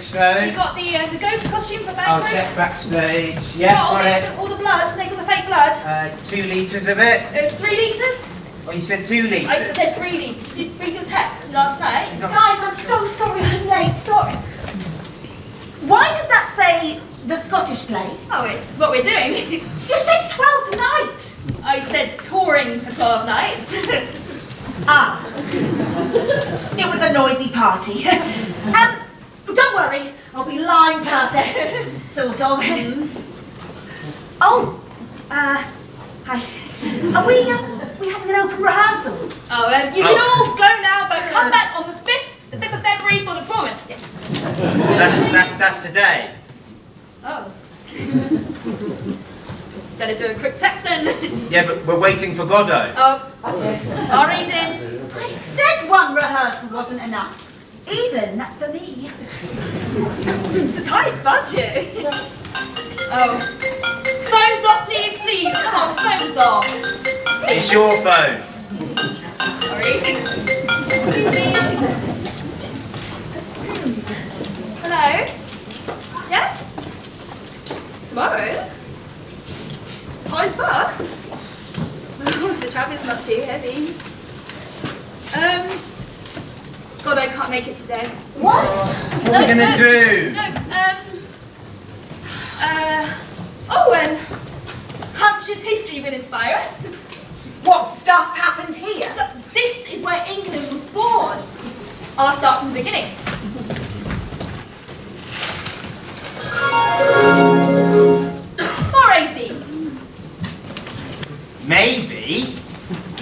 so. You got the ghost costume for I'll backstage? check backstage. Yeah, got it. All the blood, they got the fake blood. 2 litres of it. 3 litres? Oh, you said 2 litres? I said 3 litres. Did you read your text last night? Guys, I'm so sorry I'm late, sorry. Why does that say the Scottish play? Oh, it's what we're doing. You said 12th night! I said touring for 12 nights. Ah. It was a noisy party. Don't worry, I'll be line perfect. Sort of. Oh, hi. Are we having an open rehearsal? Oh, you can all go now, but come back on the 5th of February for the performance. That's today. Oh. Better do a quick tap then. Yeah, but we're waiting for Godot. Oh, I'll read in. I said one rehearsal wasn't enough. Even for me. It's a tight budget. Oh. Phones off, please. Come on, phones off. It's your phone. Sorry. Hello? Yes? Tomorrow? Ice bar? The tram is not too heavy. God, I can't make it today. What? What are we gonna do? Hampshire's history will inspire us. What stuff happened here? This is where England was born. I'll start from the beginning. Maybe.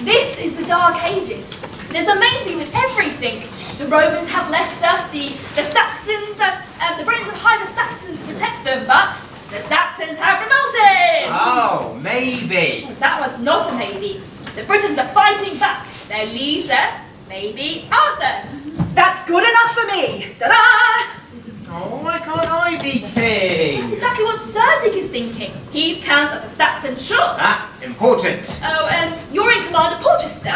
This is the Dark Ages. There's a maybe with everything. The Romans have left us, the Saxons have, the Britons have hired the Saxons to protect them, but the Saxons have revolted! Oh, maybe. That was not a maybe. The Britons are fighting back. Their leader, maybe Arthur. That's good enough for me! Ta-da! Oh, why can't I be king? That's exactly what Sir Dick is thinking. He's Count of the Saxon Shore. Ah, important. Oh, you're in command of Porchester.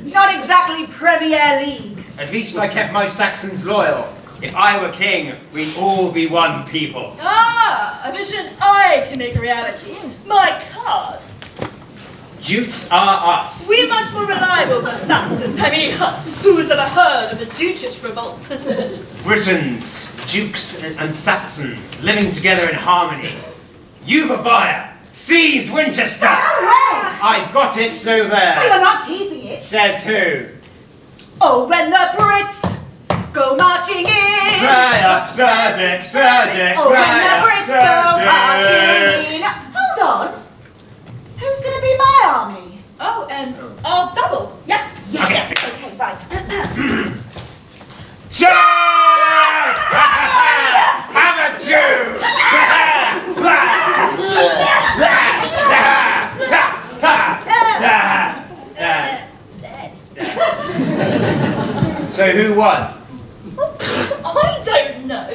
Not exactly Premier League. At least I kept my Saxons loyal. If I were king, we'd all be one people. Ah, a vision I can make a reality. My card. Jutes are us. We're much more reliable than Saxons. I mean, who has ever heard of the Jutish revolt? Britons, Dukes and Saxons living together in harmony. Euphobia, seize Winchester! No way! I've got it, so You're there. not keeping it. Says who? Oh, when the Brits go marching in. Cry up, Sir Dick, Sir Dick. Oh, when cry the up, Brits Sir go Dick. marching in. Hold on. Who's going to be my army? Oh, I'll double. Yeah. Yes. Okay, right. Charge! Hammer two! So who won? I don't know.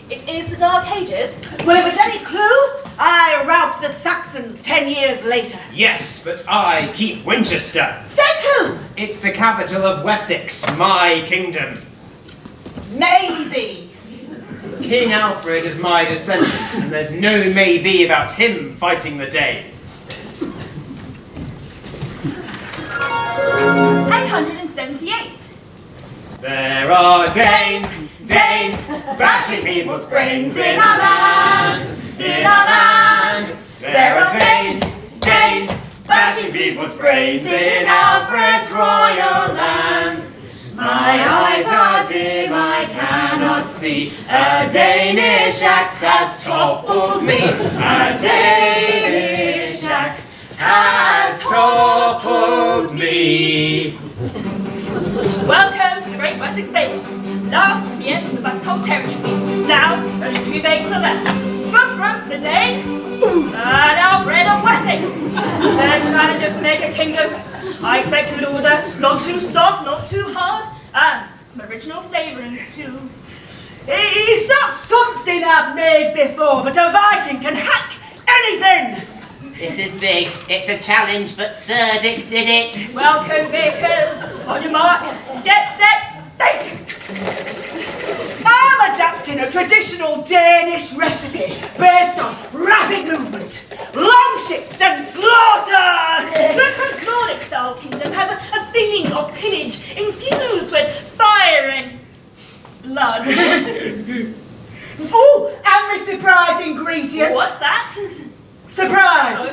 It is the Dark Ages. Well, if it's any clue, I rout the Saxons 10 years later. Yes, but I keep Winchester. Says who? It's the capital of Wessex, my kingdom. Maybe. King Alfred is my descendant, and there's no maybe about him fighting the Danes. 878. There are Danes, bashing people's brains in our land, in our land. There are Danes, bashing people's brains in Alfred's royal land. My eyes are dim, I cannot see. A Danish axe has toppled me. A Danish axe has toppled me. Welcome to the Great Wessex Battle. Last, the end of that whole territory. Now, only 2 bays are left. From the Dane, and Alfred of Wessex. They're challengers to make a kingdom. I expect good order, not too soft, not too hard, and some original flavourings too. It's not something I've made before, but a Viking can hack anything! This is big. It's a challenge, but Sir Dick did it. Welcome, bakers. On your mark, get set, bake. I'm adapted perfecting a traditional Danish recipe based on rapid movement, long ships and slaughter! The Prince Nordic-style kingdom has a feeling of pillage infused with fire and blood. Oh, and my surprise ingredient! What's that? Surprise!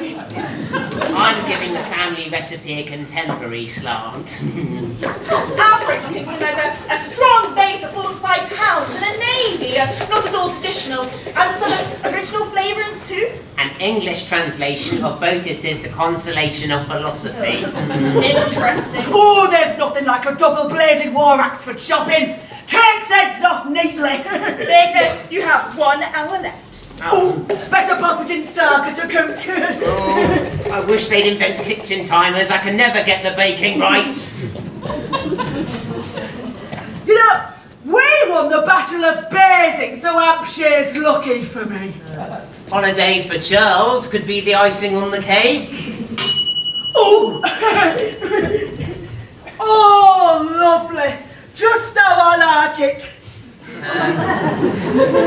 I'm giving the family recipe a contemporary slant. Alfred's kingdom has a strong base of fortified towns and a navy, not at all traditional, and some original flavourings too. An English translation of Botis's The Consolation of Philosophy. Interesting. Oh, there's nothing like a double-bladed war axe for chopping. Takes heads off neatly. Bakers, you have 1 hour left. Oh, better pop it in circuit to cook. Oh, I wish they'd invent kitchen timers. I can never get the baking right. You know, we won the Battle of Basing, so Hampshire's lucky for me. Holidays for Charles could be the icing on the cake. Oh! Oh, lovely. Just how I like it.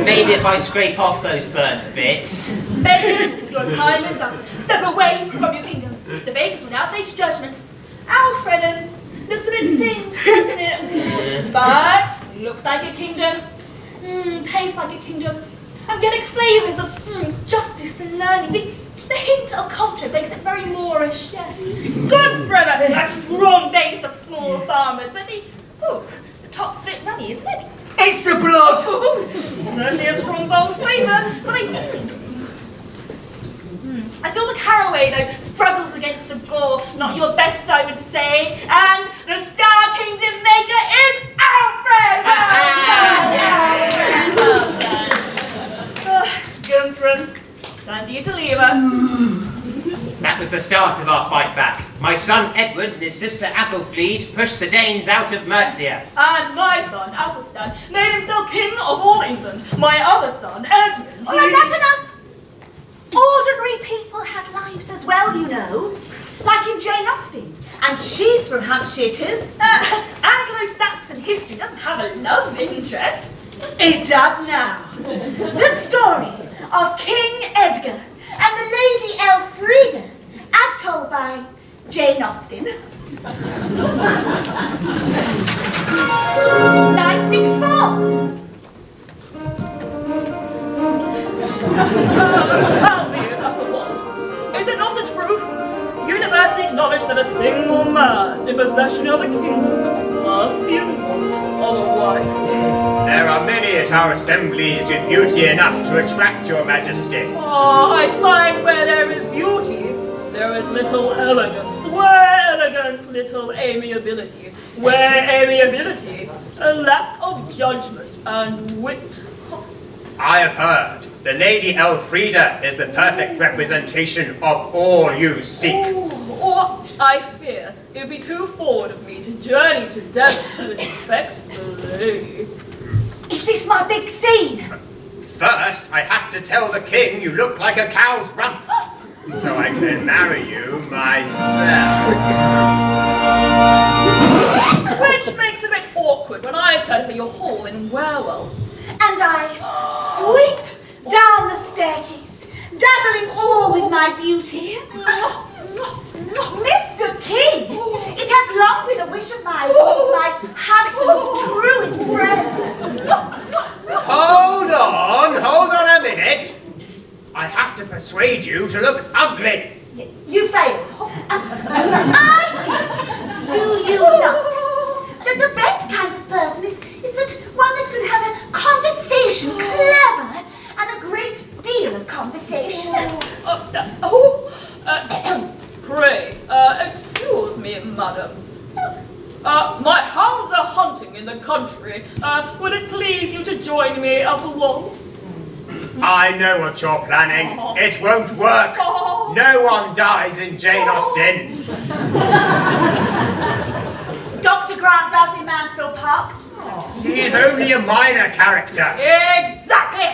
Maybe if I scrape off those burnt bits. Bakers, your time is up. Step away from your kingdoms. The bakers will now face judgment. Alfred looks a bit singed, doesn't it? But looks like a kingdom. Tastes like a kingdom. I'm getting flavours of justice and learning. The hint of culture makes it very Moorish, yes. Good brother, a strong base of small farmers, but the top's a bit runny, isn't it? It's the blood. Certainly a strong, bold flavour, but I feel the caraway, though, struggles against the gall. Not your best, I would say. And the Star Kingdom maker is Alfred! Well done. Gunther, time for you to leave us. That was the start of our fight back. My son Edward and his sister Athelfleed pushed the Danes out of Mercia. And my son, Athelstan, made himself king of all England. My other son, Edmund. Oh, no, that's enough. Ordinary people had lives as well, you know. Like in Jane Austen. And she's from Hampshire too. Anglo-Saxon history doesn't have a love interest. It does now. The story of King Edgar and the Lady Elfrida, as told by Jane Austen. 964. Tell me about the what? Is it not a truth? Universally acknowledged that a single man in possession of a kingdom must be in want of a wife. There are many at our assemblies with beauty enough to attract your majesty. I find where there is beauty, there is little elegance. Where elegance, little amiability. Where amiability, a lack of judgment and wit. I have heard the Lady Elfrida is the perfect representation of all you seek. Or, I fear, it would be too forward of me to journey to Devon to inspect the lady. Is this my big scene? First, I have to tell the king you look like a cow's rump, so I can marry you myself. Which makes it a bit awkward when I turn up at your hall in Wherewell. And I sweep down the staircase, dazzling all with my beauty. Mr. King, it has long been a wish of mine to meet my husband's truest friend. Hold on a minute. I have to persuade you to look ugly. You failed. I think, do you not, that the best kind of person is that one that can have a conversation, clever, and a great deal of conversation. Pray, excuse me, madam. My hounds are hunting in the country. Would it please you to join me at the wall? I know what you're planning. It won't work. No one dies in Jane Austen. Dr. Grant does in Mansfield Park. He is only a minor character. Exactly!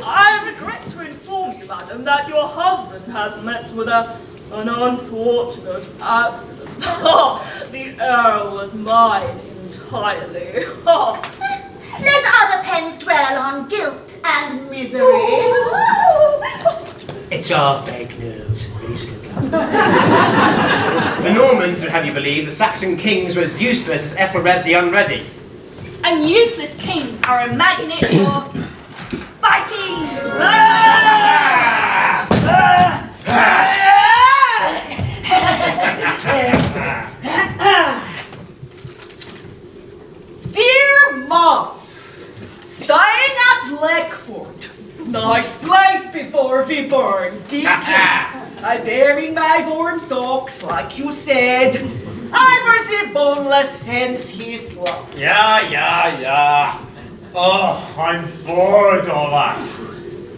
I regret to inform you, madam, that your husband has met with an unfortunate accident. Oh, the Earl was mine entirely. Oh. Let other pens dwell on guilt and misery. It's all fake news. Please go. The Normans would have you believe the Saxon kings were as useless as Ethelred the Unready. And useless kings are a magnet for Vikings! Dear Mom, staying at Lakeford. Nice place before we burned it. I bury my worn socks, like you said. I was the boneless since his love. Yeah. Oh, I'm bored, Olaf.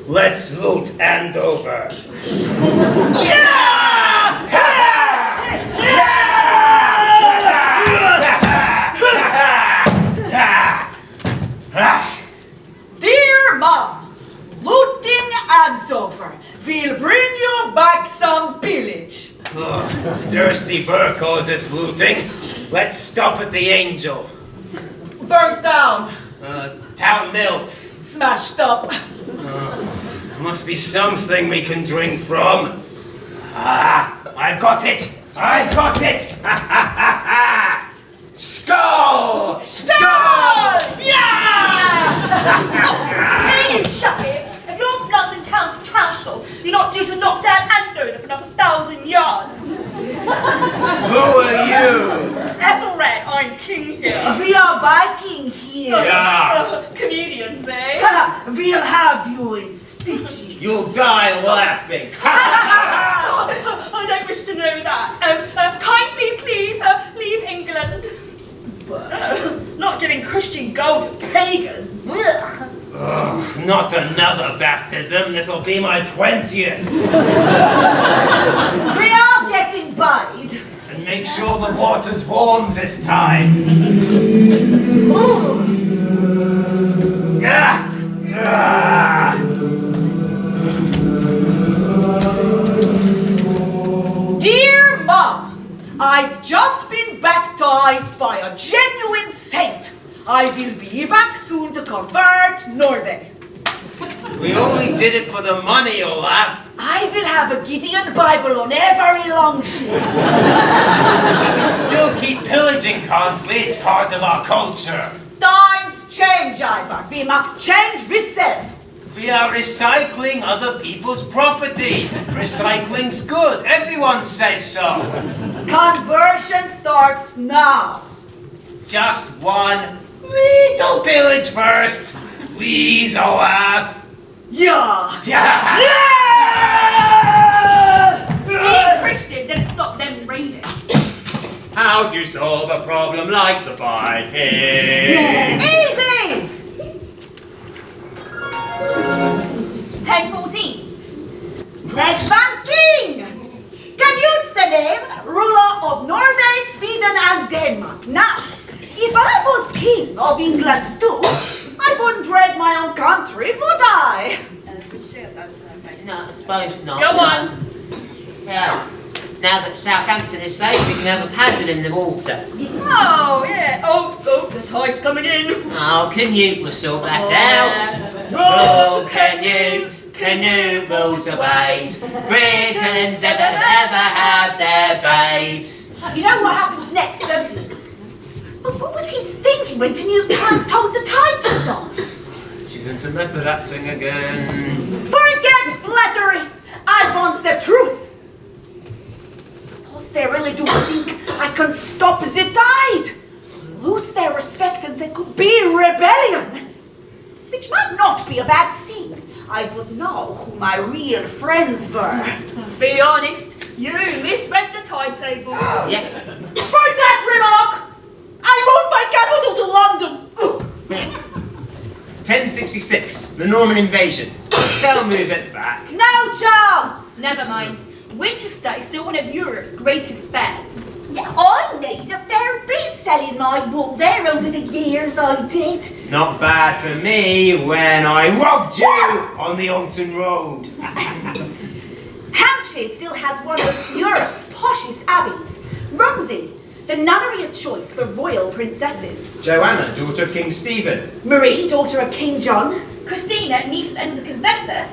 Let's loot Andover. Dear Mom, looting Andover will bring you back some pillage. Thirsty fur causes looting. Let's stop at the Angel. Burnt down, Town mills. smashed up. Must be something we can drink from. I've got it! Skull! Hey, you shuppies! If you're from London County Council, you're not due to knock down Andover for another 1,000 years. Who are you? Ethelred, I'm king here. We are Viking here. Yeah. Comedians, eh? We'll have you in stitches. You'll die laughing. I don't wish to know that. Kindly, please, leave England. Not giving Christian gold to pagans. Not another baptism. This'll be my 20th. We are getting buried. And make sure the water's warm this time. Dear Mom, I've just been baptized by a genuine saint. I will be back soon to convert Norway. We only did it for the money, Olaf. I will have a Gideon Bible on every long ship. We can still keep pillaging, can't we? It's part of our culture. Times change, Ivar. We must change with them. We are recycling other people's property. Recycling's good. Everyone says so. Conversion starts now. Just one little pillage first. Please, Olaf. Yeah. Being Christian didn't stop them raiding. How'd you solve a problem like the Viking? Easy! 1014. Like Van King! Canute's the name, ruler of Norway, Sweden, and Denmark. Now, if I was king of England too, I wouldn't raid my own country, would I? No, I suppose not. Go on. Yeah. Now that Southampton is safe, we can have a paddle in the water. Oh, yeah. Oh, the tide's coming in. Oh, Canute will sort that out. Roll, Roll, Canute rules the waves. Britons ever have their babes. You know what happens next? What was he thinking when Canute told the tide to stop? She's into method acting again. Forget flattery! I want the truth! Suppose they really do think I can stop the tide! Lose their respect and there could be rebellion! Which might not be a bad scene. I would know who my real friends were. Be honest, you misread the timetable. Yeah. For that remark, I moved my capital to London! 1066, the Norman invasion. They'll move it back. No chance! Never mind. Winchester is still one of Europe's greatest fairs. Yeah, I made a fair bit selling my wool there over the years, I did. Not bad for me when I robbed you on the Alton Road. Hampshire still has one of Europe's poshest abbeys. Rumsey, the nunnery of choice for royal princesses. Joanna, daughter of King Stephen. Marie, daughter of King John. Christina, niece of Edward the Confessor.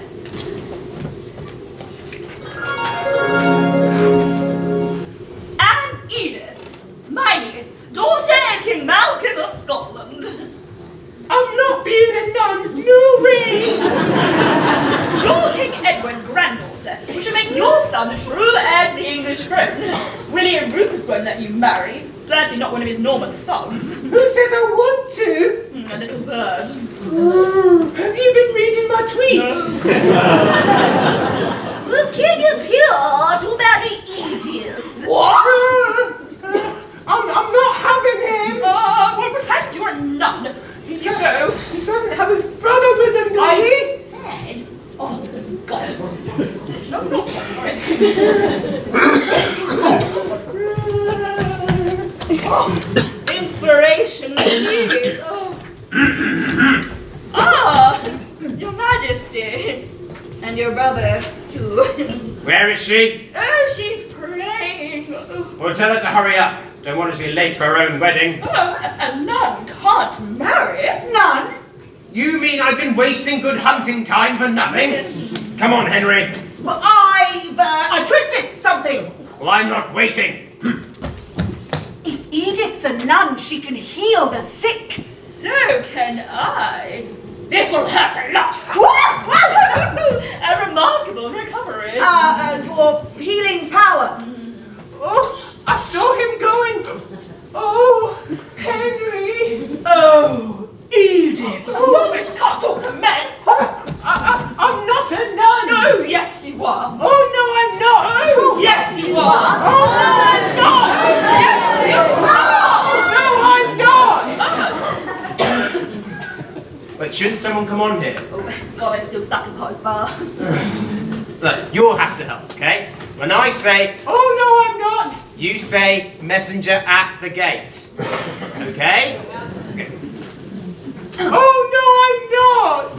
And Edith, my niece, daughter of King Malcolm of Scotland. I'm not being a nun, no way! You're King Edward's granddaughter, which will make your son the true heir to the English throne. William Rufus won't let you marry, certainly not one of his Norman thugs. Who says I want to? A little bird. Oh, have you been reading my tweets? The king is here to marry Edith. What? I'm not having him! Well, pretend you're a nun. You go. He doesn't have his brother with him, does he? I said. Oh, God. No, not sorry. Inspiration, please. Your Majesty. And your brother, too. Where is she? Oh, she's praying. Well, tell her to hurry up. Don't want her to be late for her own wedding. Oh, a nun can't marry. None. You mean I've been wasting good hunting time for nothing? Come on, Henry. Well, I've twisted something. Well, I'm not waiting. If Edith's a nun, she can heal the sick. So can I. This will hurt a lot. A remarkable recovery. Your healing power. Oh, I saw him going. Oh, Henry. Oh, Edith. Rubbish can't talk to men. I'm not a nun. No, yes you are. Oh, no, I'm not. Oh, yes you are. Oh, no, I'm not. Yes you are. No, I'm not. But shouldn't someone come on here? Oh, God, I'm still stuck in Potter's bar. Look, you'll have to help, okay? When I say, Oh, no, I'm not. you say messenger at the gate. Okay? Okay. Oh, no, I'm not.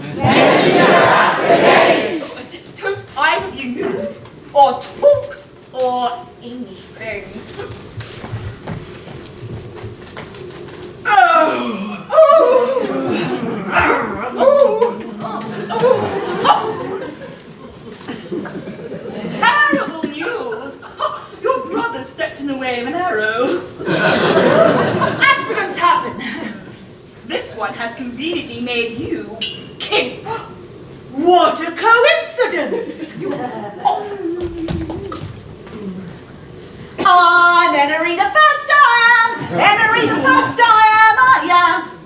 Don't either of you move, or talk, or anything. Terrible news! Your brother stepped in the way of an arrow. Accidents happen. This one has conveniently made you king. What a coincidence. I'm Henry the First, I am. Henry the First, I am.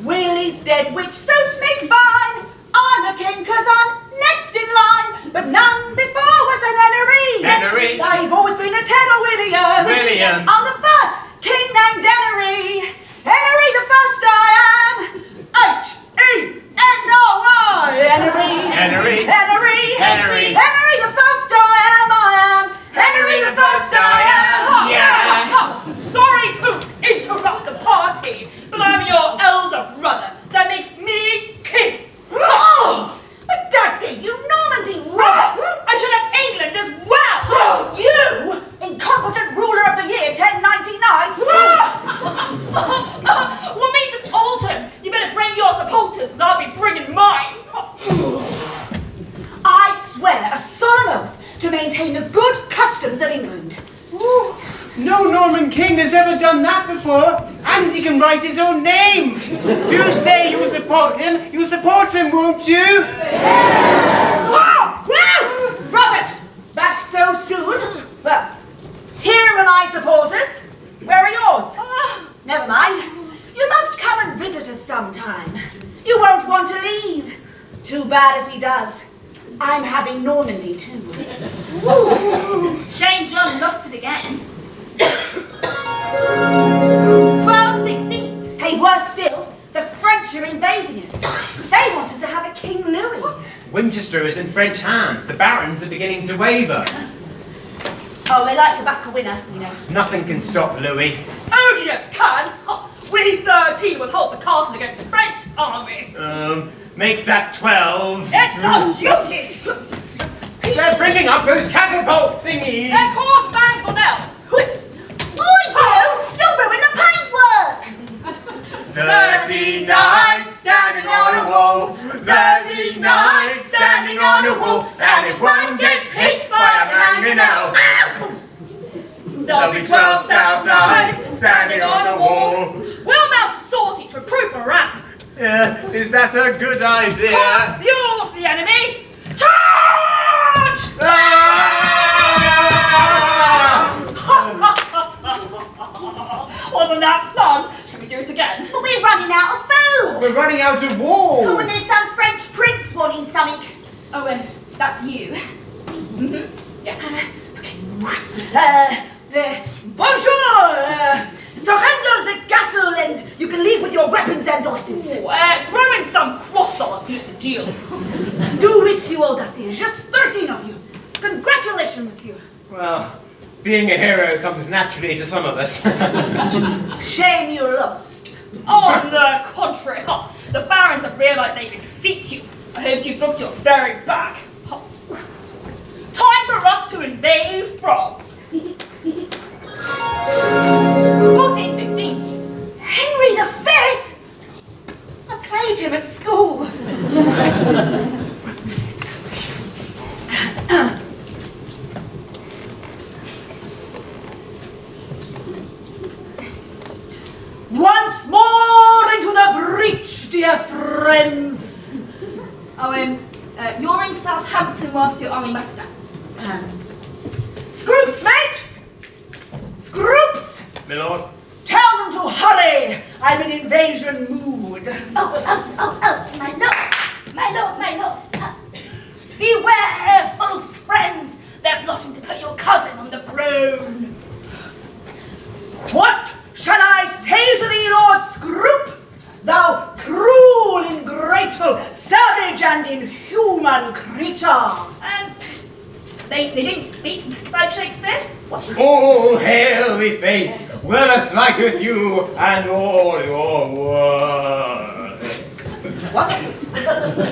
Willie's dead, which suits me fine. I'm the king 'cause I'm next in line. But none before was an Henry. Henry. I've always been a Ted or William. William. I'm the first king named Henry. Henry the First, I am. H-E-N-R-Y. Henry. Henry. Henry. Henry. Henry the First, I am. Henry the First, I am. Yeah. Sorry to interrupt the party, but I'm your elder brother. That makes me king. Oh, but Dad gave you Normandy, right? I should have England as well. Oh, you, incompetent ruler of the year 1099. What means it's Alton? You better bring your supporters, because I'll be bringing mine. I swear a solemn oath to maintain the good customs of England. No Norman king has ever done that before. And he can write his own name. Do say you will support him. You'll support him, won't you? Whoa! Whoa! Robert, back so soon? Well, here are my supporters. Where are yours? Never mind. You must come and visit us sometime. You won't want to leave. Too bad if he does. I'm having Normandy too. Shame John lost it again. 1216. Hey, worse still, the French are invading us. They want us to have a King Louis. Winchester is in French hands. The barons are beginning to waver. Oh, they like to back a winner, you know. Nothing can stop Louis. Oh, you can. We 13 will hold the castle against the French army. Make that 12. It's our duty. They're bringing up those catapult thingies. They're called bankbonels. Oi! 30 knights standing on a wall, 30 knights standing on a wall, and if one gets hit by a mangonel, There'll be 12 stout knights standing on the wall. We'll mount a sortie to recruit morale. is that a good idea? Confuse the enemy. Charge! Wasn't that fun? Should we do it again? But we're running out of food. We're running out of wool. Oh, and there's some French prince wanting something. Oh, that's you. Yeah. Bonjour! Surrender the castle and you can leave with your weapons and horses. Throw in some croissants, it's a deal. Do it, you audacious. Just 13 of you. Congratulations, monsieur. Well, being a hero comes naturally to some of us. Shame you lost. On the contrary, the barons have realised they can defeat you. I hope you booked your ferry back. Time for us to invade France. 1415. Henry V? I played him at school. Once more into the breach, dear friends. Oh, you're in Southampton whilst your army must stand. Scroops, mate! Scroops! My lord. Tell them to hurry! I'm in invasion mood. Oh, my lord. Beware, false friends! They're plotting to put your cousin on the throne. What shall I say to thee, Lord Scroop? Thou cruel, ungrateful, savage, and inhuman creature! They didn't speak like Shakespeare? All hail the faith, well as liketh you and all your world. What?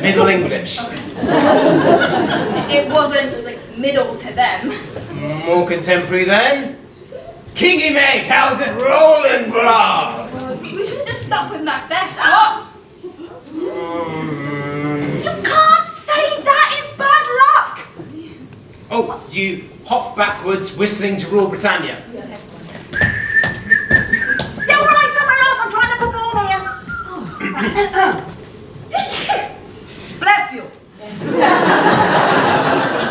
Middle English. It wasn't, middle to them. More contemporary then. Kingy mate, how's it rolling, brah? We should have just stuck with Macbeth. You can't say that is bad luck. Oh, you hop backwards, whistling to rule Britannia. Get all right somewhere else. I'm trying to perform here. Bless you.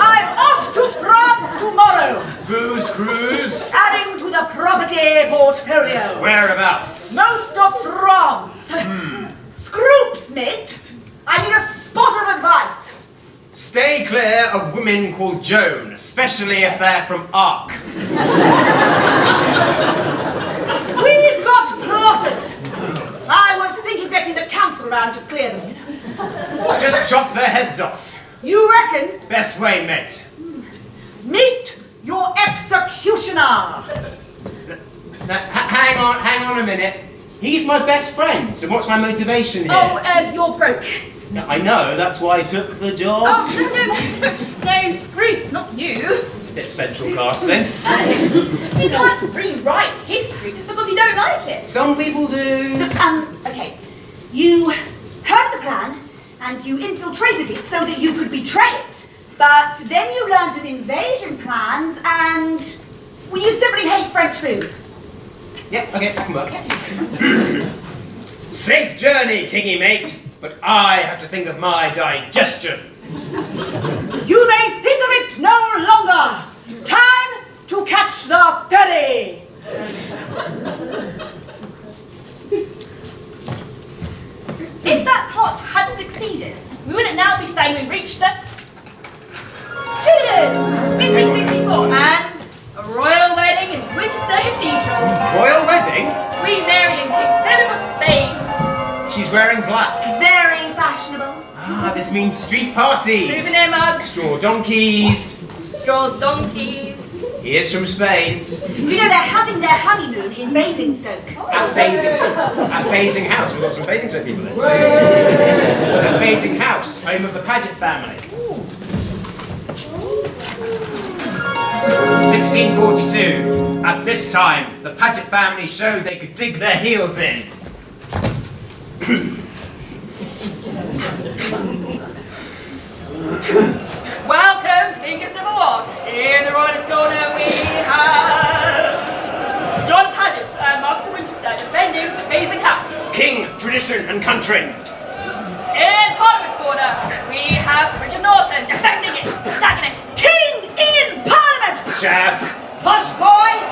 I'm off to France tomorrow, Booze cruise. adding to the property portfolio. Whereabouts? Most of France. Scroops, mate. I need a spot of advice. Stay clear of women called Joan, especially if they're from Ark. We've got plotters. I was thinking of getting the council round to clear them, you know. Just chop their heads off. You reckon? Best way, mate. Meet your executioner. Now, hang on a minute. He's my best friend, so what's my motivation here? Oh, you're broke. Yeah, I know, that's why I took the job. Oh, no, Scroops, not you. It's a bit of central casting. You can't rewrite history just because you don't like it. Some people do. Okay. You heard of the plan, and you infiltrated it so that you could betray it. But then you learned of invasion plans, and well, you simply hate French food. Yep, okay, I can work. Safe journey, Kingy mate, but I have to think of my digestion. You may think of it no longer. Time to catch the ferry. If that plot had succeeded, we wouldn't now be saying we reached the Tudors! Bing, bing, bing, bing, bing. And a royal wedding in Winchester Cathedral. Royal wedding? Queen Mary and King Philip of Spain. She's wearing black. Very fashionable. Ah, this means street parties. Souvenir mugs. Straw donkeys. Straw donkeys. Here's from Spain. Do you know they're having their honeymoon in Basingstoke? At Basing House. We've got some Basingstoke people in. At Basing House, home of the Paget family. 1642. At this time, the Paget family showed they could dig their heels in. Welcome to English Civil War. In the Royalist corner we have John Paget and Marcus of Winchester defending the Basing House. King, tradition, and country. In Parliament's corner we have Sir Richard Norton defending it, attacking it. King in Parliament! Chav. Push, boy!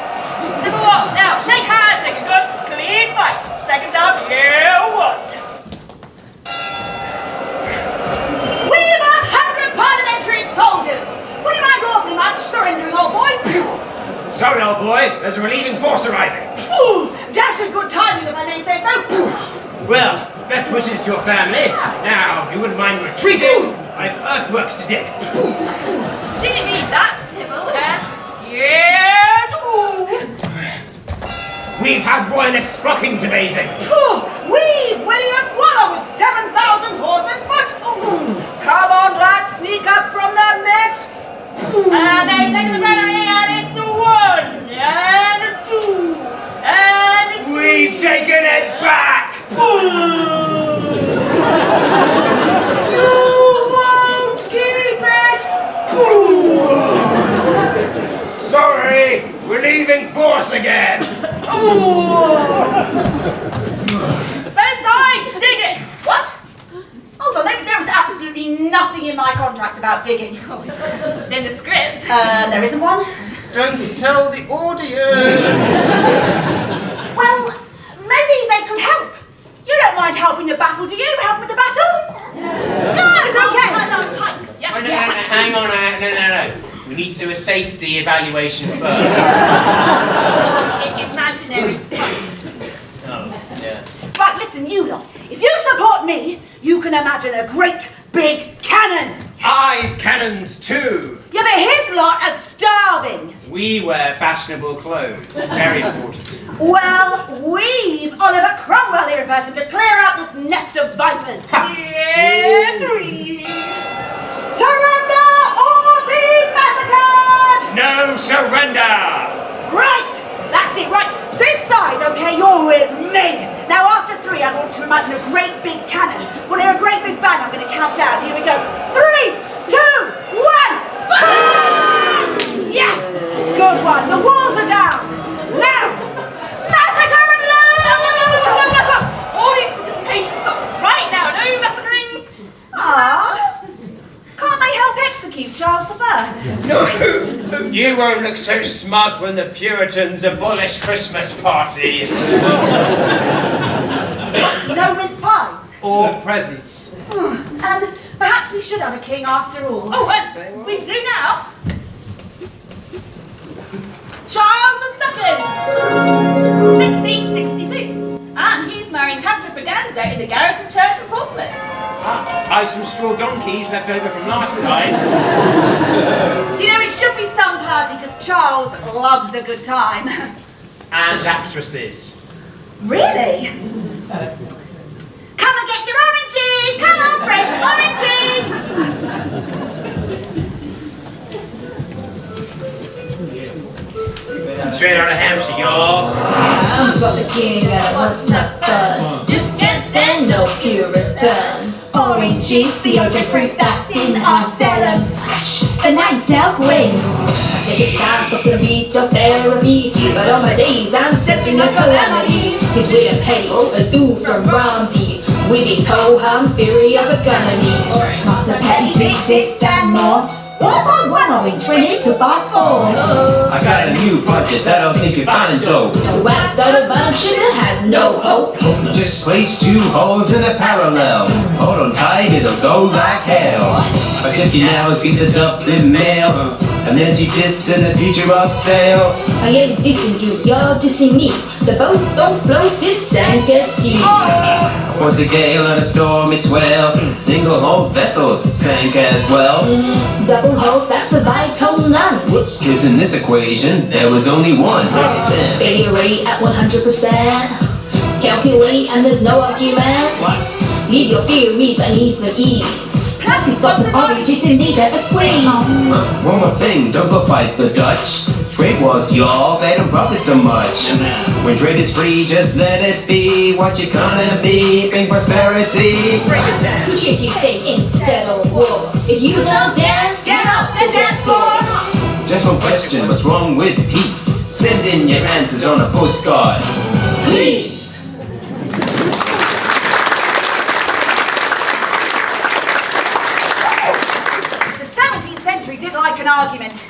Civil War. Now, shake hands, make a good, clean fight. Seconds out, year one. We've 100 parliamentary soldiers! Would you mind awfully much surrendering, old boy? Sorry, old boy, there's a relieving force arriving. Ooh, dashed good timing, if I may say so. Well, best wishes to your family. Now, if you wouldn't mind retreating, I've earthworks to dig. Do you mean that, Civil? Year two. We've had royalists flocking to Basing. We've William Waller with 7,000 horses, but come on, lads, sneak up from the mess. And they've taken the granary, and it's a 1, and a 2, and a 3. We've taken it back! You won't keep it. Sorry, we're leaving force again. Both sides, dig it. What? Hold on, there's absolutely nothing in my contract about digging. It's in the script. There isn't one? Don't tell the audience. Well, maybe they could help. You don't mind helping the battle, do you? Help with the battle? Good, okay. Turn down the pikes, yeah? Oh, no, hang on, no. We need to do a safety evaluation first. Imaginary pikes. Oh, yeah. Right, listen, you lot. If you support me, you can imagine a great big cannon. I've cannons too. Yeah, but his lot are starving. We wear fashionable clothes. Very important. Well, we've Oliver Cromwell here in person to clear out this nest of vipers. Year 3. Surrender or be massacred! No surrender! Right, that's it, right. This side, okay, you're with me. Now, after 3, I want you to imagine a great big cannon. We'll hear a great big bang. I'm going to count down. Here we go. 3, 2, 1. Bang! Yes! Good one. The walls are down. Now, massacre and loot! Audience participation stops right now. No massacring. Ah, can't they help execute Charles I? No, you won't look so smug when the Puritans abolish Christmas parties. No mince pies. Or presents. And perhaps we should have a king after all. Oh, and we do now. Charles II, 1662. And he's marrying Catherine Braganza in the Garrison Church of Portsmouth. I've some straw donkeys left over from last time. You know, it should be some party because Charles loves a good time. And actresses. Really? Come and get your oranges! Come on, fresh oranges! Straight out of Hampshire, y'all. I'm got the king and what's not fun. Just can't stand no Puritan. Oranges, the OJ fruit that's in our cellar. Fresh, the nine's now green. I think it's time for some veto therapy. But on my days I'm sensing a calamity. Cause we're pale and through from Ramsey. With his ho-hum theory of economy. Master Petty, big this and more. What about one orange when it could buy 4? I got a new budget that I'll think it fine though. The whacked out of Hampshire has no hope. Just place 2 holes in a parallel. Hold on tight, it'll go like hell. By 50 hours, get the Dublin mail. And there's your diss in the future of sale. I ain't dissing you, you're dissing me. The boat don't float, it sank at sea. Was a gale and a stormy swell. Single hull vessels sank as well. Double hulls, that's a vital none. Whoops, cause in this equation, there was only one. Failure rate at 100%. Calculate and there's no argument. Leave your theories at ease and ease. Plus he's got some oranges in need of a squeeze. One more thing, don't go fight the Dutch. Trade wars, y'all, they don't profit so much. When trade is free, just let it be. Watch economy bring prosperity. Break it down. Treaty state instead of war. If you don't dance, get up and dance floor. Just one question, what's wrong with peace? Send in your answers on a postcard, please. The 17th century did like an argument.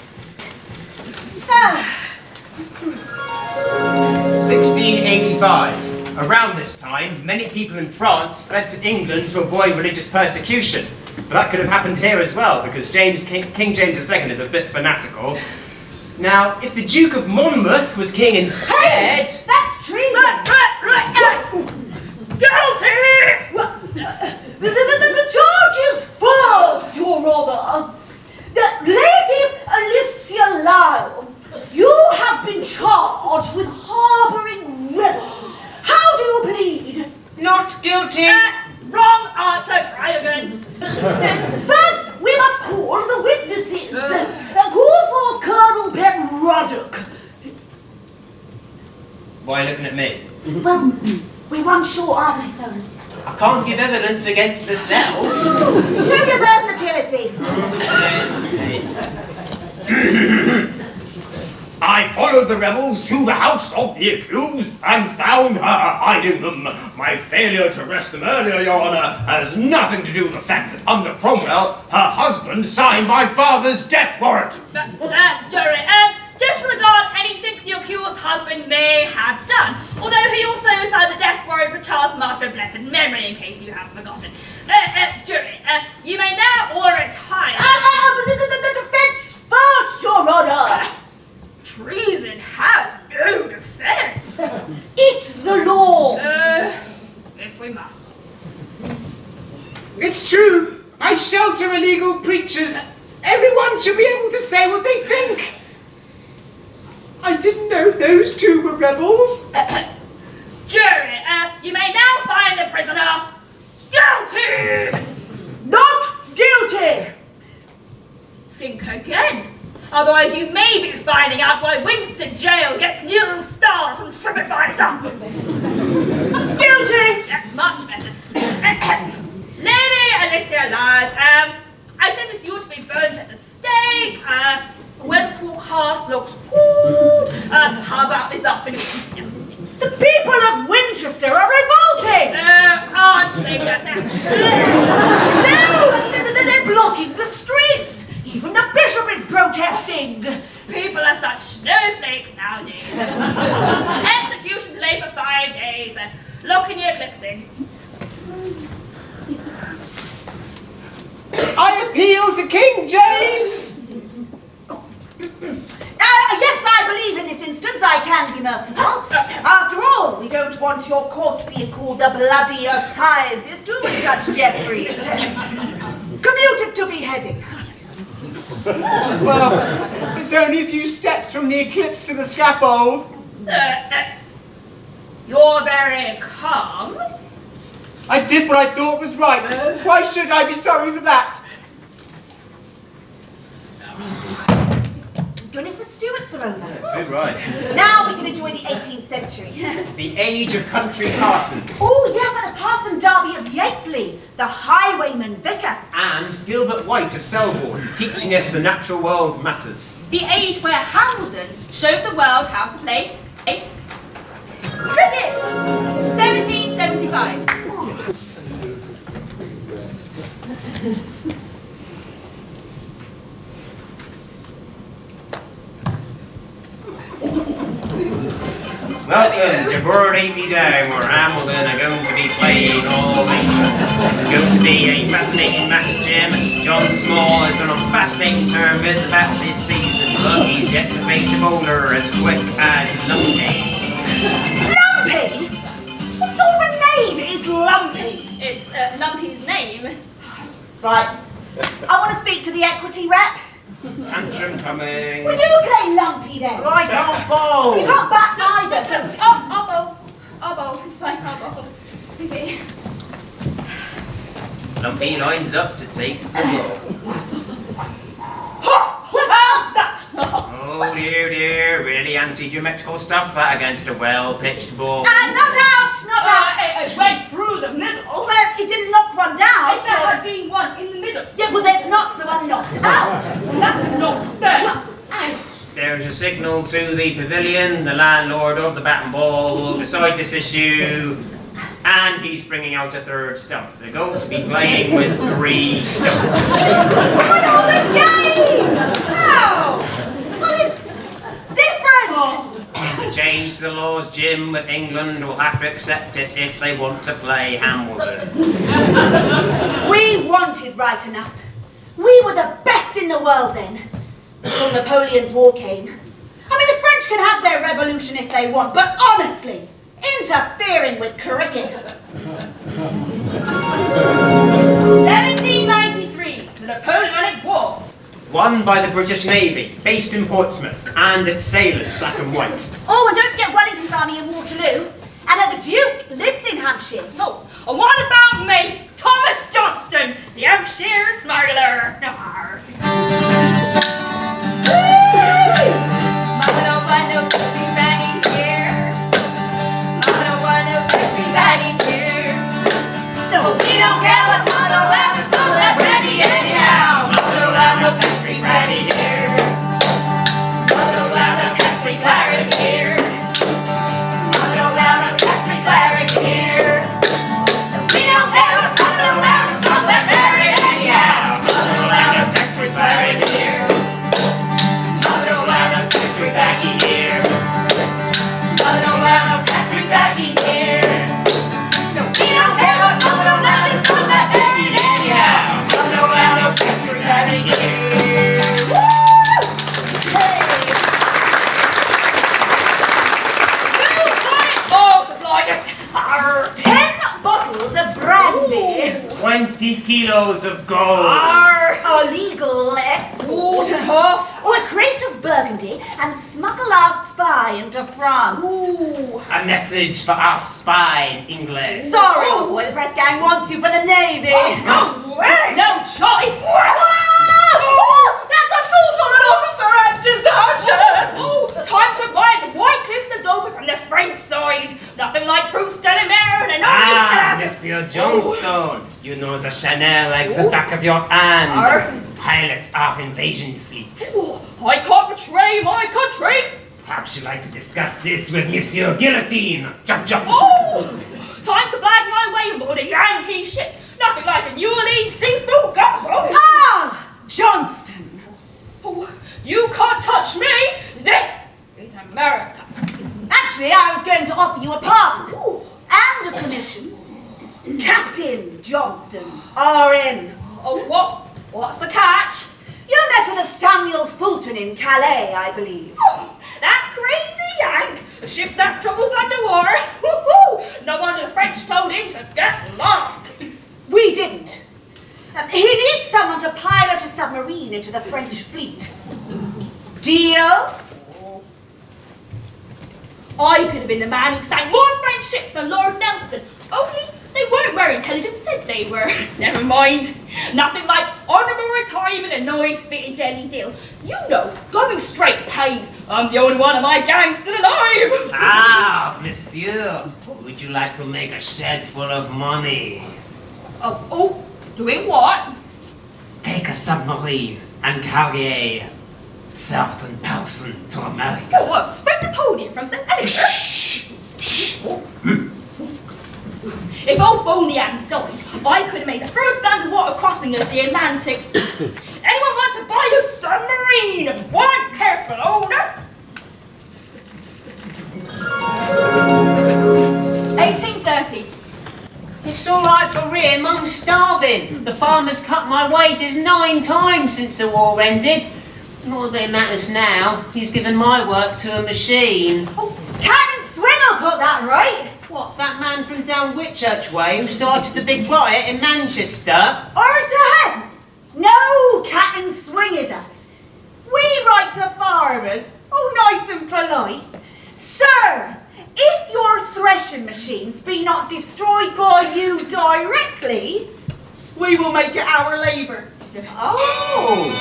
1685. Around this time, many people in France fled to England to avoid religious persecution. But that could have happened here as well, because King James II is a bit fanatical. Now, if the Duke of Monmouth was king instead... Hey, that's treason! Guilty! The charge is false, Your Honour. Lady Alicia Lyle, you have been charged with harbouring rebels. How do you plead? Not guilty. Wrong answer, try again. First, we must call the witnesses. Call for Colonel Penruddock. Why are you looking at me? Well, we're unsure, aren't we, sir? I can't give evidence against myself. Show your versatility. I followed the rebels to the house of the accused and found her hiding them. My failure to arrest them earlier, Your Honour, has nothing to do with the fact that under Cromwell, her husband signed my father's death warrant. Jury, disregard anything the accused's husband may have done, although he also signed the death warrant for Charles Martyr of blessed memory, in case you haven't forgotten. Jury, you may now all retire. The defence first, Your Honour. Treason has no defence. It's the law. If we must. It's true. I shelter illegal preachers. Everyone should be able to say what they think. I didn't know those two were rebels. Jury, you may now find the prisoner guilty. Not guilty! Think again. Otherwise you may be finding out why Winston Jail gets new stars from TripAdvisor. Guilty! Much better. Lady Alicia Lies, I sentence you to be burnt at the stake. Weather forecast looks good. How about this afternoon? The people of Winchester are revolting! Aren't they just now? No! They're blocking the streets. Even the bishop is protesting. People are such snowflakes nowadays. Execution delay for 5 days. Lock in your eclipsing. I appeal to King James. Yes, I believe in this instance I can be merciful. After all, we don't want your court being called the bloody assizes, do we, Judge Jeffreys? Commuted to beheading. Well, it's only a few steps from the eclipse to the scaffold. You're very calm. I did what I thought was right. Why should I be sorry for that? Goodness, the Stuarts are over. Too right. Now we can enjoy the 18th century. The age of country parsons. Oh, yes, and the Parson Darby of Yateley, the highwayman vicar. And Gilbert White of Selborne, teaching us the natural world matters. The age where Hamilton showed the world how to play cricket. 1775. Welcome to Birdie Me Down, where Hamilton are going to be playing all England. This is going to be a fascinating match, Jim. John Small has been on a fascinating term with the bat this season, but he's yet to face a bowler as quick as Lumpy. Lumpy? What sort of a name is Lumpy? It's Lumpy's name. Right. I want to speak to the equity rep. Tantrum coming. Will you play Lumpy then? I can't bowl. You can't bat either, so... I'll bowl. It's fine, I'll bowl. Okay. Lumpy lines up to take the ball. How's that? Oh, Oh dear, really anti-geometrical stuff that against a well-pitched ball. Not out, not out. It went through the middle. Well, it didn't knock one down. If there had been one in the middle. Yeah, well, there's not, so I'm knocked out. That's not fair. There's a signal to the pavilion. The landlord of the bat and ball will decide this issue. And he's bringing out a third stump. They're going to be playing with 3 stumps. Spoil the game! How? Well, it's different. To change the laws, Jim, with England will have to accept it if they want to play Hamilton. We wanted right enough. We were the best in the world then. Until Napoleon's war came. I mean, the French can have their revolution if they want, but honestly, interfering with cricket. 1793, the Napoleonic War. Won by the British Navy, based in Portsmouth, and its sailors, black and white. Oh, and don't forget Wellington's army in Waterloo. And the Duke lives in Hampshire. Oh, and what about me, Thomas Johnston, the Hampshire smuggler? Mama don't want no country baddie here. Mama don't want no country baddie here. No, we don't care what Mother Louders know that brandy anyhow. Mama don't want no country baddie here. Mama don't want no country claret here. Mother don't allow no country claret here. No, we don't care what Mother Louders know that brandy anyhow. Mama don't allow no country claret here. Mama don't allow no country backy here. Mama don't allow no country backy here. No, we don't care what Mother Louders know that brandy anyhow. Mama don't allow no country backy here. Arr, 10 bottles of brandy. 20 kilos of gold. arr, Illegal export. tough. Or a crate of Burgundy and smuggle our spy into France. Ooh. A message for our spy in England. Sorry, boy, the press gang wants you for the Navy. No way, no choice. That's assault on an officer and desertion. Oh, time to buy the White Cliffs of Dover from the French side. Nothing like Bruce Delamere and an Monsieur Johnstone, you know the Chanel like the back of your hand. Arr. Pilot our invasion fleet. I can't betray my country. Perhaps you'd like to discuss this with Monsieur Guillotine. Jump, jump. Oh, time to blag my way aboard a Yankee ship. Nothing like a New Orleans seafood gumbo. Ah, Johnston. Oh, you can't touch me. This is America. Actually, I was going to offer you a pardon and a commission. Captain Johnston, RN. Oh, what's the catch? You met with a Samuel Fulton in Calais, I believe. Oh, that crazy Yank, a ship that troubles underwater. Woo-hoo. No wonder the French told him to get lost. We didn't. He needs someone to pilot a submarine into the French fleet. Deal? I could have been the man who sank more French ships than Lord Nelson. Only they weren't where intelligence said they were. Never mind. Nothing like honourable retirement and nice fitting jelly deal. You know, going straight pays. I'm the only one of my gang still alive. Ah, monsieur, would you like to make a shed full of money? Oh, doing what? Take a submarine and carry a certain person to America. Go on, spread Napoleon from St. Edinburgh. Shh! Shh! If old Boney-Ann died, I could have made the first underwater crossing of the Atlantic. Anyone want to buy a submarine? One careful owner. 1830. It's all right for him, I'm starving. The farmer's cut my wages 9 times since the war ended. Not that it matters now. He's given my work to a machine. Oh, Captain Swing will put that right. What, that man from down Whitchurch way who started the big riot in Manchester? Or to him. No, Captain Swing is us. We write to farmers. Oh, nice and polite. Sir, if your threshing machines be not destroyed by you directly, we will make it our labour. Oh!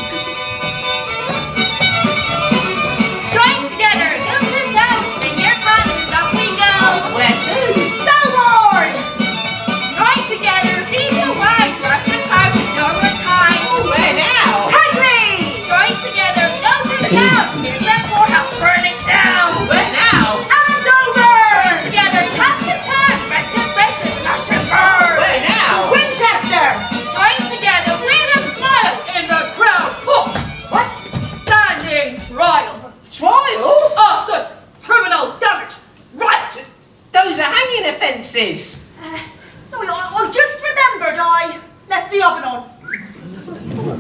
expenses. Sorry, I just remembered I left the oven on.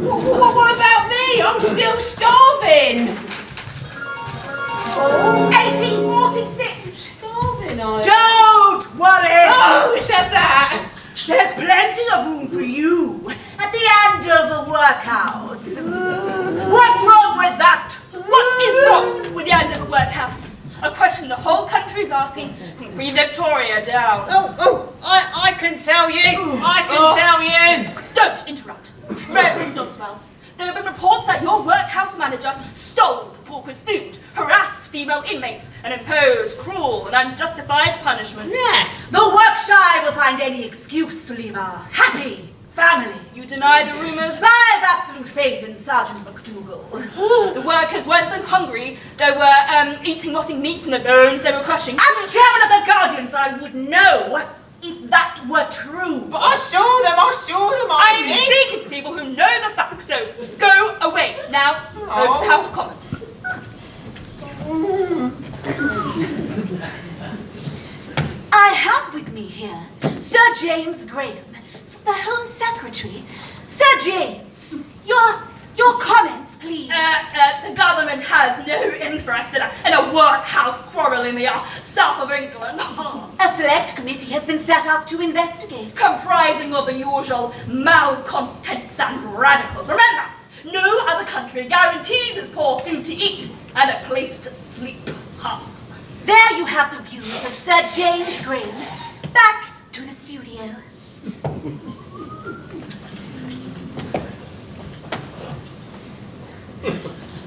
What about me? I'm still starving. 1846. Starving, I... Don't worry. Oh, who said that? There's plenty of room for you at the end of the workhouse. What's wrong with that? What is wrong with the end of a workhouse? A question the whole country is asking from Queen Victoria down. I can tell you. I can tell you. Don't interrupt. Reverend Doswell, there have been reports that your workhouse manager stole the pauper's food, harassed female inmates, and imposed cruel and unjustified punishment. Yeah. The Workshire will find any excuse to leave a happy family. You deny the rumours? I have absolute faith in Sergeant McDougal. The workers weren't so hungry, they were eating rotting meat from the bones they were crushing. As chairman of the Guardians, I would know if that were true. But I saw them. I I'm did. speaking to people who know the facts, so go away. Now, go to the House of Commons. I have with me here Sir James Graham, the Home Secretary. Sir James, your comments, please. The government has no interest in a workhouse quarrel in the south of England. A select committee has been set up to investigate. Comprising of the usual malcontents and radicals. Remember, no other country guarantees its poor food to eat and a place to sleep. There you have the views of Sir James Graham. Back to the studio.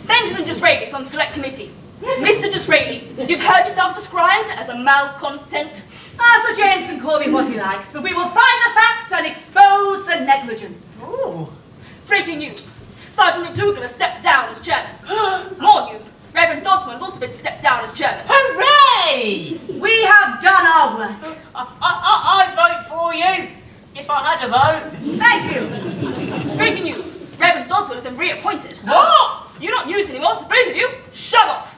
Benjamin Disraeli is on the select committee. Mr. Disraeli, you've heard yourself described as a malcontent. Sir James can call me what he likes, but we will find the facts and expose the negligence. Ooh. Breaking news. Sergeant McDougal has stepped down as chairman. More news. Reverend Dodson has also been stepped down as chairman. Hooray! We have done our work. I'd vote for you if I had a vote. Thank you. Breaking news. Reverend Dodson has been reappointed. What? You're not news anymore, so both of you, shove off.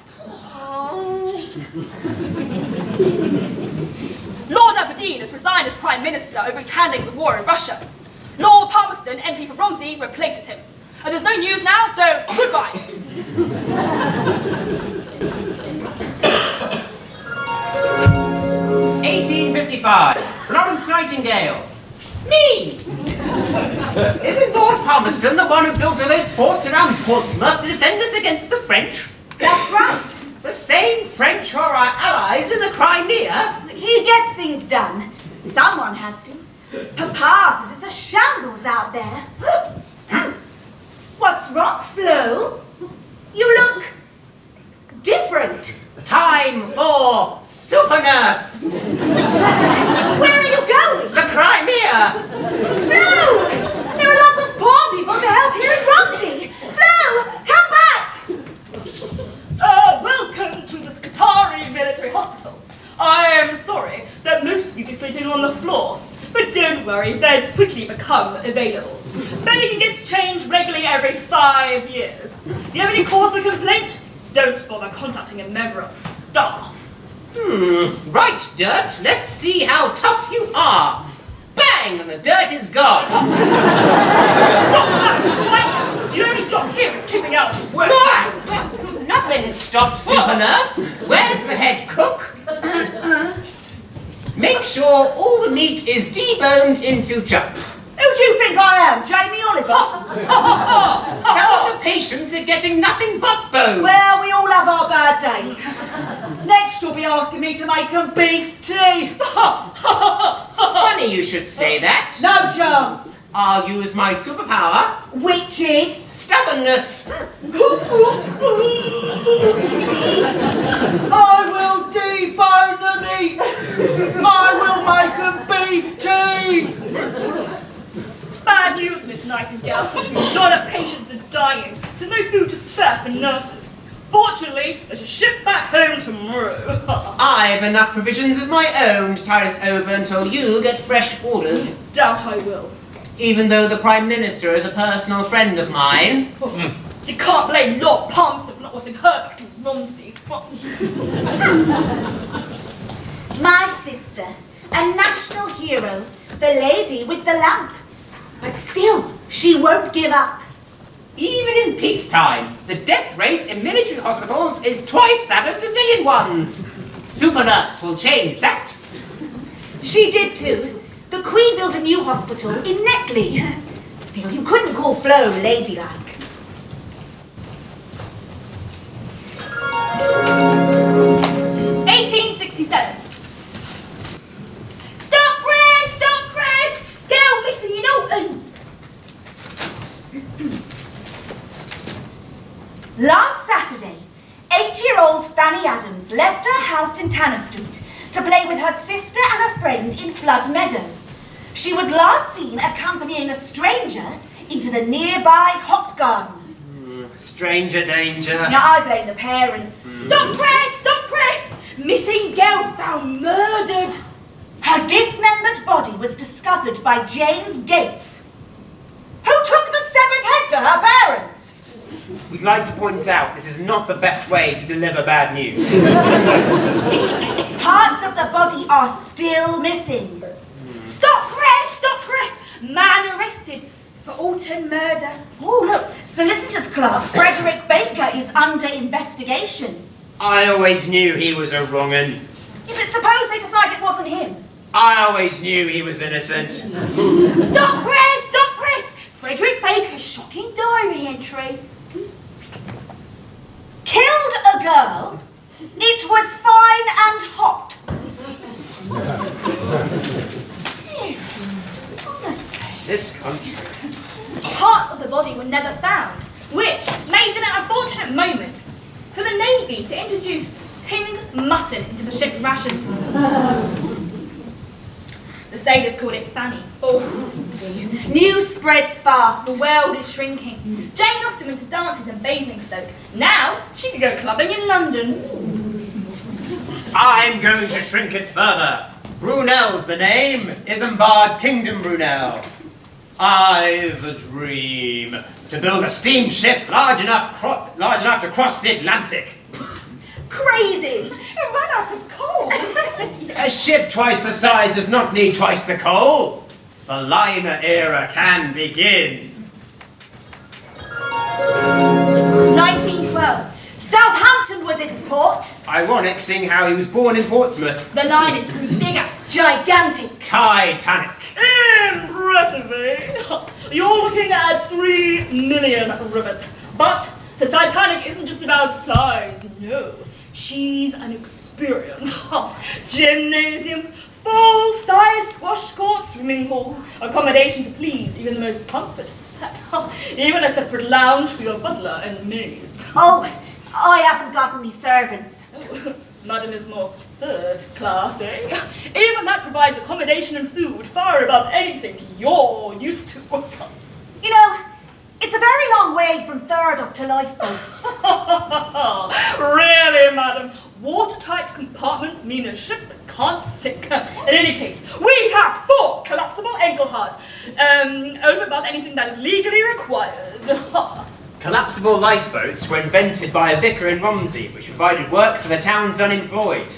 Lord Aberdeen has resigned as Prime Minister over his handling of the war in Russia. Lord Palmerston, MP for Romsey, replaces him. And there's no news now, so goodbye. 1855. Florence Nightingale. Me! Isn't Lord Palmerston the one who built all those forts around Portsmouth to defend us against the French? That's right. The same French who are our allies in the Crimea. He gets things done. Someone has to. Papa says it's a shambles out there. What's wrong, Flo? You look different. Time for super nurse. Where are you going? The Crimea. Flo! There are lots of poor people to help here in Romsey. Flo, come back! Welcome to the Scutari Military Hospital. I am sorry that most of you be sleeping on the floor, but don't worry, beds quickly become available. Bedding gets changed regularly every 5 years. If you have any cause for complaint, don't bother contacting a member of staff. Right, Dirt. Let's see how tough you are. Bang, and the dirt is gone. Stop that, right? Your only job here is keeping out of work. Nothing stops super nurse. Where's the head cook? Make sure all the meat is deboned in future. Who do you think I am, Jamie Oliver? Some of the patients are getting nothing but bone. Well, we all have our bad days. Next you'll be asking me to make a beef tea. Funny you should say that. No chance. I'll use my superpower. Which is? Stubbornness. I will debone the meat. I will make a beef tea. Bad news, Miss Nightingale. Not enough patients are dying, so there's no food to spare for nurses. Fortunately, there's a ship back home tomorrow. I've enough provisions of my own to tide us over until you get fresh orders. Doubt I will. Even though the Prime Minister is a personal friend of mine. You can't blame Lord Palmerston for not wanting her back in Romsey. My sister, a national hero, the lady with the lamp. But still, she won't give up. Even in peacetime, the death rate in military hospitals is twice that of civilian ones. Super Nurse will change that. She did too. The Queen built a new hospital in Netley. Still, you couldn't call Flo ladylike. Stop, Chris! Stop, Chris! Girl missing in Alton! Last Saturday, 8-year-old Fanny Adams left her house in Tanner Street to play with her sister and a friend in Flood Meadow. She was last seen accompanying a stranger into the nearby hop garden. Stranger danger. Now I blame the parents. Stop, Chris! Stop, Chris! Missing girl found murdered! Her dismembered body was discovered by James Gates, who took the severed head to her parents. We'd like to point out this is not the best way to deliver bad news. Parts of the body are still missing. Stop, Chris! Stop, Chris! Man arrested for Alton murder. Oh, look, Solicitor's Clerk Frederick Baker is under investigation. I always knew he was a wrong-un. Yeah, but suppose they decide it wasn't him. I always knew he was innocent. Stop, Chris! Stop, Chris! Frederick Baker's shocking diary entry. Killed a girl. It was fine and hot. Dear, honestly. This country. Parts of the body were never found, which made it an unfortunate moment for the Navy to introduce tinned mutton into the ship's rations. The sailors called it Fanny. Oh, dear. News spreads fast. The world is shrinking. Jane Austen went to dances in Basingstoke. Now she could go clubbing in London. I'm going to shrink it further. Brunel's the name. Isambard Kingdom Brunel. I've a dream to build a steamship large enough to cross the Atlantic. Crazy. It ran out of coal. A ship twice the size does not need twice the coal. The liner era can begin. 1912. Southampton was its port. Ironic, seeing how he was born in Portsmouth. The liners grew bigger. Gigantic. Titanic. Impressive, eh? You're looking at 3 million rivets. But the Titanic isn't just about size, no. She's an experience. Gymnasium, full-size squash court, swimming pool, accommodation to please even the most comfort. Even a separate lounge for your butler and maids. Oh, I haven't got any servants. Oh, Madam is more third class, eh? Even that provides accommodation and food far above anything you're used to. You know, it's a very long way from third up to lifeboats. Really, madam? Watertight compartments mean a ship can't sink. In any case, we have 4 collapsible ankle hearts. Over above anything that is legally required. Collapsible lifeboats were invented by a vicar in Romsey, which provided work for the town's unemployed.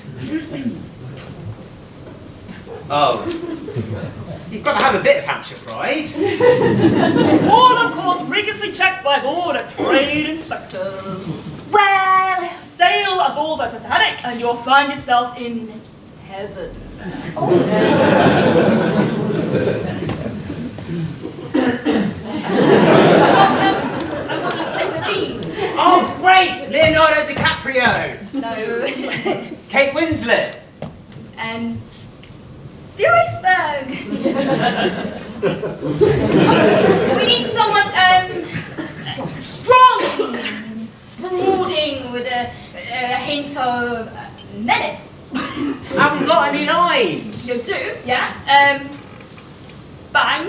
Oh. You've got to have a bit of Hampshire pride. All, of course, rigorously checked by board of trade inspectors. Well, Sail aboard the Titanic and you'll find yourself in heaven. I want to play the leads. Oh, great! Leonardo DiCaprio! No. Kate Winslet! The iceberg. We need someone strong, brooding, with a hint of menace. I haven't got any lines! You do, yeah. Bang.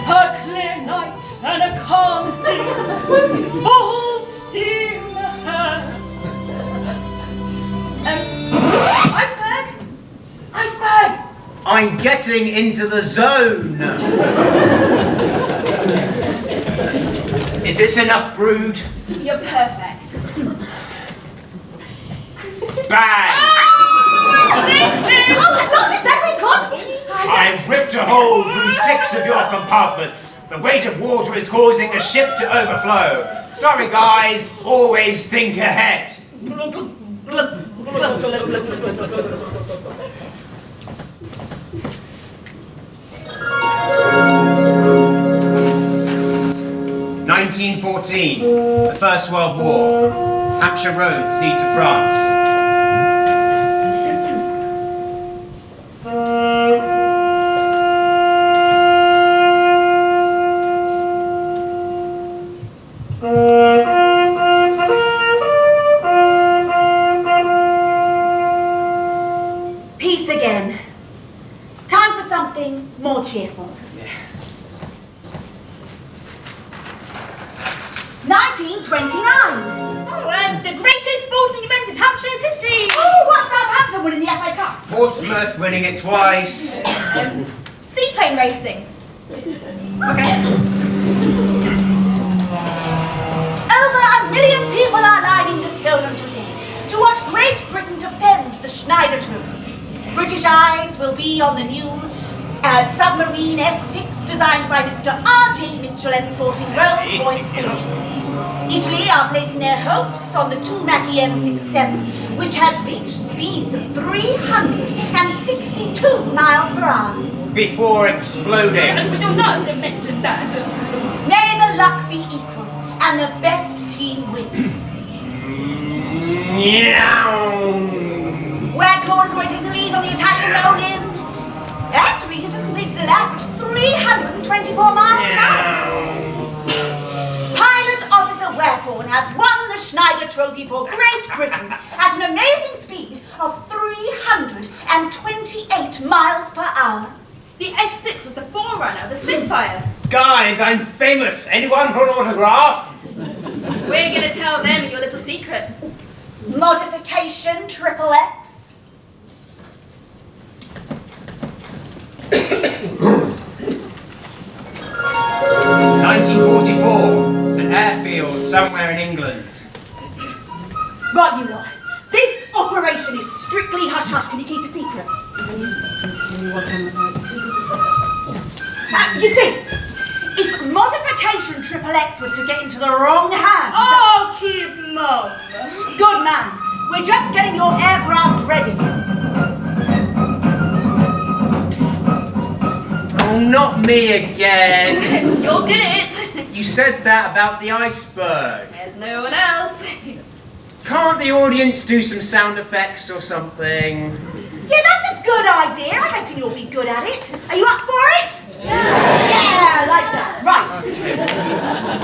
A clear night and a calm sea, full steam ahead. Iceberg! Iceberg! I'm getting into the zone! Is this enough brood? You're perfect. Bang! Oh, I thought you said we couldn't. I've ripped a hole through 6 of your compartments. The weight of water is causing the ship to overflow. Sorry, guys. Always think ahead. 1914, the First World War. Hampshire roads lead to France. Peace again. Time for something more cheerful. 1929. Oh, and the greatest sporting event in Hampshire's history. Oh, what's Southampton winning the FA Cup? Portsmouth winning it twice. Seaplane racing. Okay. Over 1 million people are lining the Solent today to watch Great Britain defend the Schneider Trophy. British eyes will be on the new submarine S6 designed by Mr. R.J. Mitchell and sporting Rolls-Royce engines. Italy are placing their hopes on the 2 Macchi M67, which has reached speeds of 362 miles per hour. Before exploding. We do not mention that. May the luck be equal and the best team win. Waghorns were taking the lead on the Italian bowling. Actually, has just completed a lap of 324 miles an hour. Pilot Officer Waghorn has won the Schneider Trophy for Great Britain at an amazing speed of 328 miles per hour. The S6 was the forerunner of the Spitfire. Guys, I'm famous. Anyone for an autograph? We're going to tell them your little secret. Modification Triple X. 1944, an airfield somewhere in England. Right, you lot. This operation is strictly hush-hush. Can you keep a secret? You see, if Modification Triple X was to get into the wrong hands... Oh, keep mum. Good man. We're just getting your aircraft ready. Oh, not me again. You'll get it. You said that about the iceberg. There's no one else. Can't the audience do some sound effects or something? Yeah, that's a good idea. I reckon you'll be good at it. Are you up for it? Yeah, like that. Right.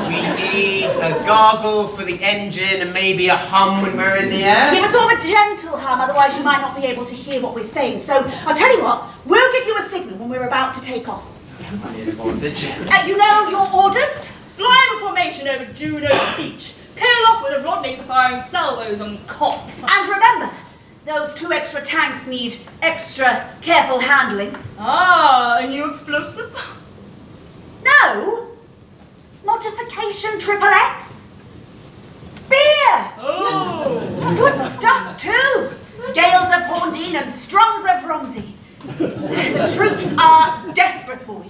We need a gargle for the engine and maybe a hum when we're in the air. Give us sort of a gentle hum, otherwise you might not be able to hear what we're saying. So, I'll tell you what, we'll give you a signal when we're about to take off. You know your orders? Fly in formation over Juno Beach. Peel off with the Rodneys firing salvos on cop. And remember, those 2 extra tanks need extra careful handling. Ah, a new explosive? No! Modification Triple X. Beer! Oh! Good stuff too! Gales of Horndine and Strongs of Romsey. The troops are desperate for it.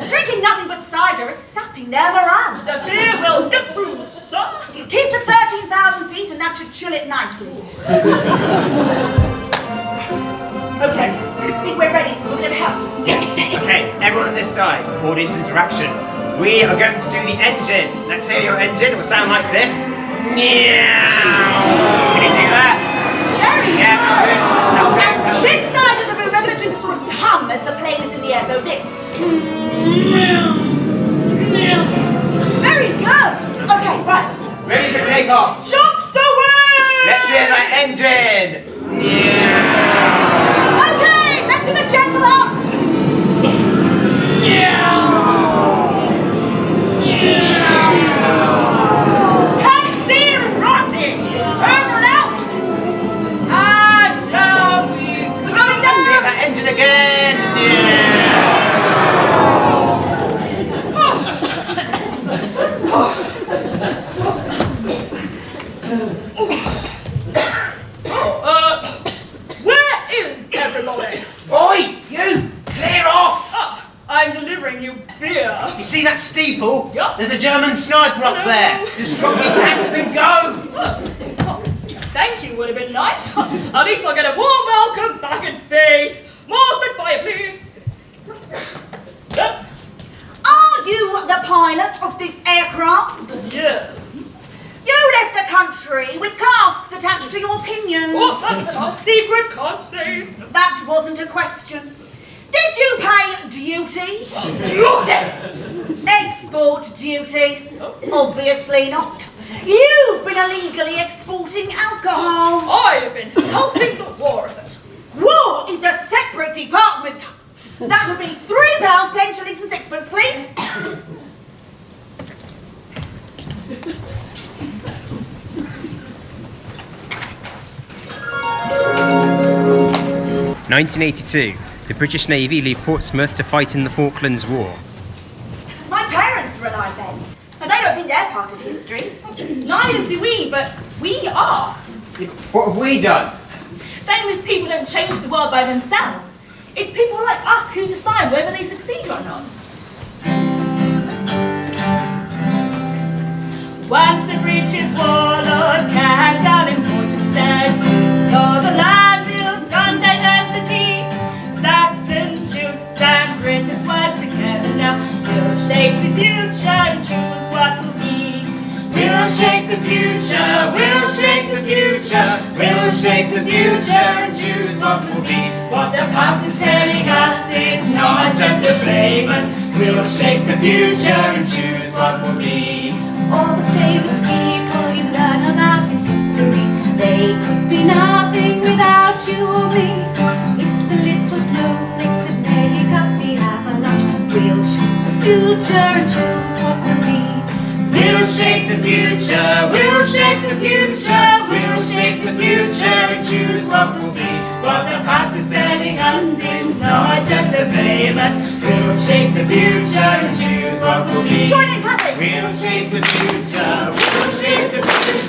Drinking nothing but cider is sapping their morale. The beer will diffuse, sir. It's keep to 13,000 feet and that should chill it nicely. Okay, I think we're ready. We're going to help. Yes. Okay, everyone on this side. Audience interaction. We are going to do the engine. Let's hear your engine. It will sound like this. Meow. Can you do that? Very Yeah, good. good. And this side of the room, we're going to do the sort of hum as the plane is in the air. So this. Very good. Okay, right. Ready for takeoff. Shocks away! Let's hear that engine. Meow. Okay, let's do the gentle hum. Taxi Rodney! Over and out! And down we go! Let's hear that engine again. There's a German sniper up there. Just drop your tanks and go. Thank you would have been nice. At least I'll get a warm welcome back in base. More Spitfire, please. Are you the pilot of this aircraft? Yes. You left the country with casks attached to your pinions. Oh, that's top secret, can't say. That wasn't a question. Did you pay duty? Duty! Export duty? Obviously not. You've been illegally exporting alcohol. I have been helping the war effort. War is a separate department. That would be £3, 10 shillings and sixpence, please. 1982. The British Navy leave Portsmouth to fight in the Falklands War. My parents were alive then, and they don't think they're part of history. Neither do we, but we are. What have we done? Famous people don't change the world by themselves. It's people like us who decide whether they succeed or not. Once a breeches warlord can down in Portstead, for the land built on diversity. Saxon, Jutes and Britons work together now. We'll shape the future and choose what will be. We'll shape the future, we'll shape the future, we'll shape the future and choose what will be. What the past is telling us, it's not just the famous. We'll shape the future and choose what will be. All the famous people you learn about in history, they could be nothing without you or me. It's the little snowflakes that make up the avalanche. We'll shape the future and choose what will be. We'll shape the future, we'll shape the future, we'll shape the future and choose what will be. What the past is telling us, it's not just the famous. We'll shape the future and choose what will be. Join in, clapping. We'll shape the future, we'll shape the future.